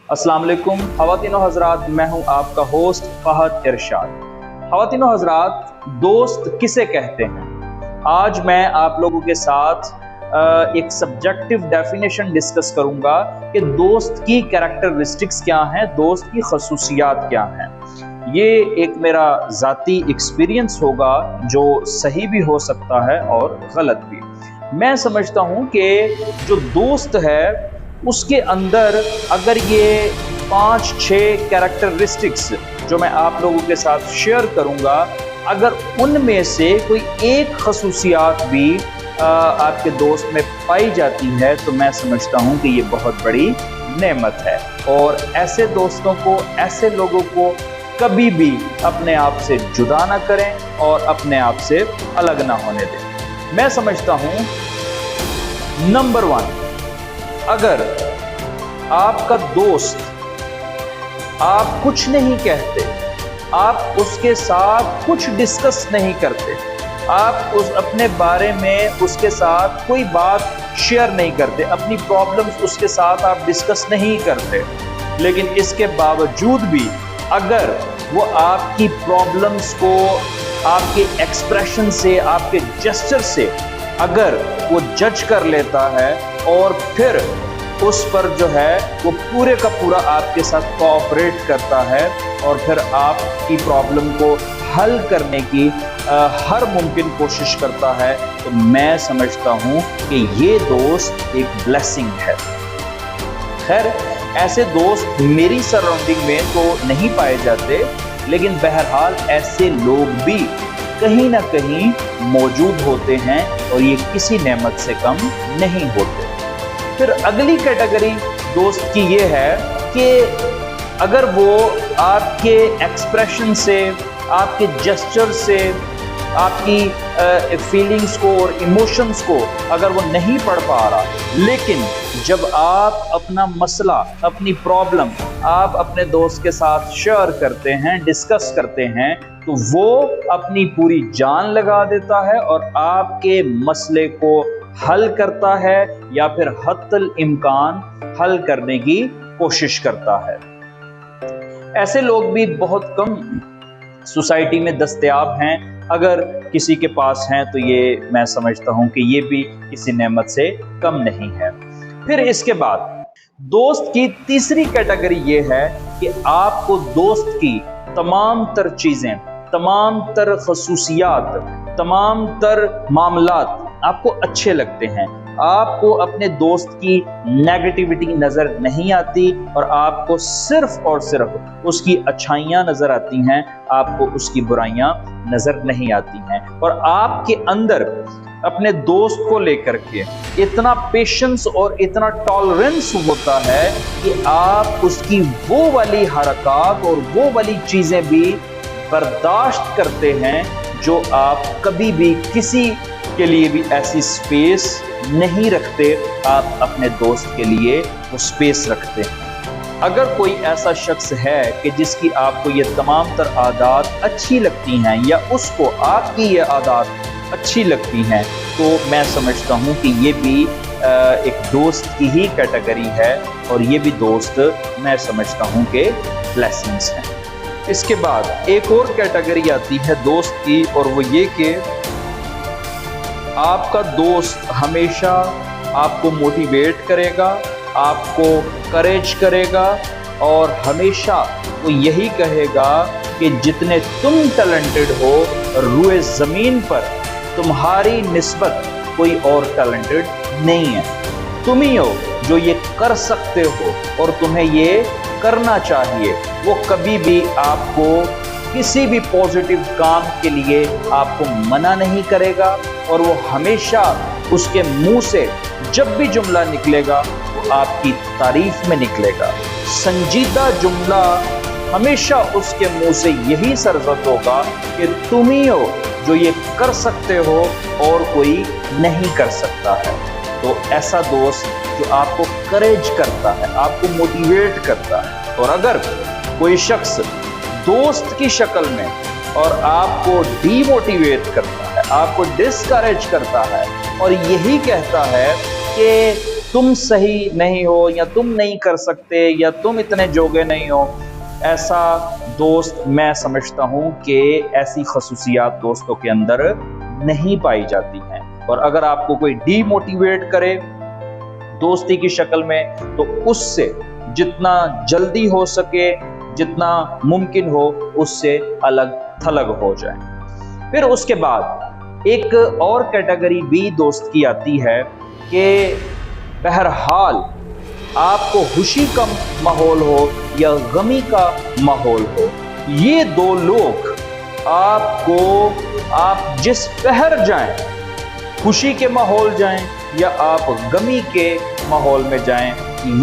अस्सलाम वालेकुम ख़वातीनो हज़रात, मैं हूं आपका होस्ट फहद इरशाद। ख़वातीनो हज़रात, दोस्त किसे कहते हैं? आज मैं आप लोगों के साथ एक सब्जेक्टिव डेफिनेशन डिस्कस करूंगा कि दोस्त की कैरेक्टरिस्टिक्स क्या हैं, दोस्त की खसूसियात क्या हैं। ये एक मेरा ज़ाती एक्सपीरियंस होगा जो सही भी हो सकता है और गलत भी। मैं समझता हूँ कि जो दोस्त है उसके अंदर अगर ये 5-6 कैरेक्टरिस्टिक्स जो मैं आप लोगों के साथ शेयर करूँगा, अगर उनमें से कोई एक खसूसियात भी आपके दोस्त में पाई जाती है तो मैं समझता हूँ कि ये बहुत बड़ी नेमत है। और ऐसे दोस्तों को, ऐसे लोगों को कभी भी अपने आप से जुदा ना करें और अपने आप से अलग ना होने दें। मैं समझता हूँ नंबर 1, अगर आपका दोस्त, आप कुछ नहीं कहते, आप उसके साथ कुछ डिस्कस नहीं करते, आप अपने बारे में उसके साथ कोई बात शेयर नहीं करते, अपनी प्रॉब्लम्स उसके साथ आप डिस्कस नहीं करते, लेकिन इसके बावजूद भी अगर वो आपकी प्रॉब्लम्स को आपके एक्सप्रेशन से, आपके जेस्चर से अगर वो जज कर लेता है और फिर उस पर जो है वो पूरे का पूरा आपके साथ कोऑपरेट करता है और फिर आपकी प्रॉब्लम को हल करने की हर मुमकिन कोशिश करता है, तो मैं समझता हूँ कि ये दोस्त एक ब्लेसिंग है। खैर, ऐसे दोस्त मेरी सराउंडिंग में तो नहीं पाए जाते, लेकिन बहरहाल ऐसे लोग भी कहीं ना कहीं मौजूद होते हैं और ये किसी नेमत से कम नहीं होते। फिर अगली कैटेगरी दोस्त की ये है कि अगर वो आपके एक्सप्रेशन से, आपके जेस्चर से, आपकी फीलिंग्स को और इमोशंस को अगर वो नहीं पढ़ पा रहा, लेकिन जब आप अपना मसला, अपनी प्रॉब्लम आप अपने दोस्त के साथ शेयर करते हैं, डिस्कस करते हैं, तो वो अपनी पूरी जान लगा देता है और आपके मसले को हल करता है या फिर हत्तल इम्कान हल करने की कोशिश करता है। ऐसे लोग भी बहुत कम सोसाइटी में दस्तयाब हैं। अगर किसी के पास हैं तो ये मैं समझता हूँ कि ये भी किसी नेमत से कम नहीं है। फिर इसके बाद दोस्त की तीसरी कैटेगरी ये है कि आपको दोस्त की तमाम तर चीज़ें, तमाम तर खसूसियात, तमाम तर मामलात आपको अच्छे लगते हैं। आपको अपने दोस्त की नेगेटिविटी नज़र नहीं आती और आपको सिर्फ और सिर्फ उसकी अच्छाइयाँ नज़र आती हैं, आपको उसकी बुराइयाँ नज़र नहीं आती हैं। और आपके अंदर अपने दोस्त को लेकर के इतना पेशेंस और इतना टॉलरेंस होता है कि आप उसकी वो वाली हरकत और वो वाली चीज़ें भी बर्दाश्त करते हैं जो आप कभी भी किसी के लिए भी ऐसी स्पेस नहीं रखते। आप अपने दोस्त के लिए वो स्पेस रखते हैं। अगर कोई ऐसा शख्स है कि जिसकी आपको ये तमाम तर आदत अच्छी लगती हैं या उसको आपकी ये आदत अच्छी लगती हैं, तो मैं समझता हूँ कि ये भी एक दोस्त की ही कैटेगरी है और ये भी दोस्त मैं समझता हूँ कि ब्लेसिंग्स हैं। इसके बाद एक और कैटेगरी आती है दोस्त की, और वो ये कि आपका दोस्त हमेशा आपको मोटिवेट करेगा, आपको करेज करेगा और हमेशा वो यही कहेगा कि जितने तुम टैलेंटेड हो, रुए ज़मीन पर तुम्हारी निस्बत कोई और टैलेंटेड नहीं है। तुम ही हो जो ये कर सकते हो और तुम्हें ये करना चाहिए। वो कभी भी आपको किसी भी पॉजिटिव काम के लिए आपको मना नहीं करेगा और वो हमेशा उसके मुंह से जब भी जुमला निकलेगा वो आपकी तारीफ में निकलेगा। संजीदा जुमला हमेशा उसके मुंह से यही सरजद होगा कि तुम ही हो जो ये कर सकते हो और कोई नहीं कर सकता है। तो ऐसा दोस्त जो आपको करेज करता है, आपको मोटिवेट करता है। और अगर कोई शख्स दोस्त की शक्ल में और आपको डीमोटिवेट करता है, आपको डिस्करेज करता है और यही कहता है कि तुम सही नहीं हो या तुम नहीं कर सकते या तुम इतने जोगे नहीं हो, ऐसा दोस्त मैं समझता हूँ कि ऐसी खसूसियात दोस्तों के अंदर नहीं पाई जाती हैं। और अगर आपको कोई डीमोटिवेट करे दोस्ती की शक्ल में, तो उससे जितना जल्दी हो सके, जितना मुमकिन हो, उससे अलग थलग हो जाए। फिर उसके बाद एक और कैटेगरी भी दोस्त की आती है कि बहरहाल आपको खुशी का माहौल हो या गमी का माहौल हो, ये दो लोग आपको, आप जिस पहर जाएं, खुशी के माहौल जाएं या आप गमी के माहौल में जाएं,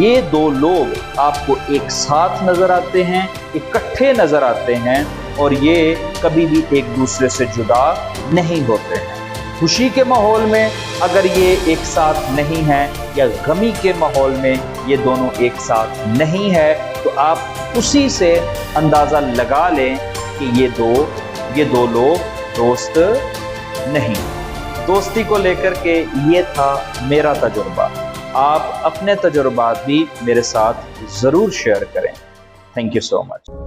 ये दो लोग आपको एक साथ नजर आते हैं, इकट्ठे नजर आते हैं और ये कभी भी एक दूसरे से जुदा नहीं होते हैं। खुशी के माहौल में अगर ये एक साथ नहीं है या गमी के माहौल में ये दोनों एक साथ नहीं है, तो आप उसी से अंदाज़ा लगा लें कि ये दो लोग दोस्त नहीं। दोस्ती को लेकर के ये था मेरा तजुर्बा। आप अपने तजुर्बात भी मेरे साथ ज़रूर शेयर करें। Thank you so much.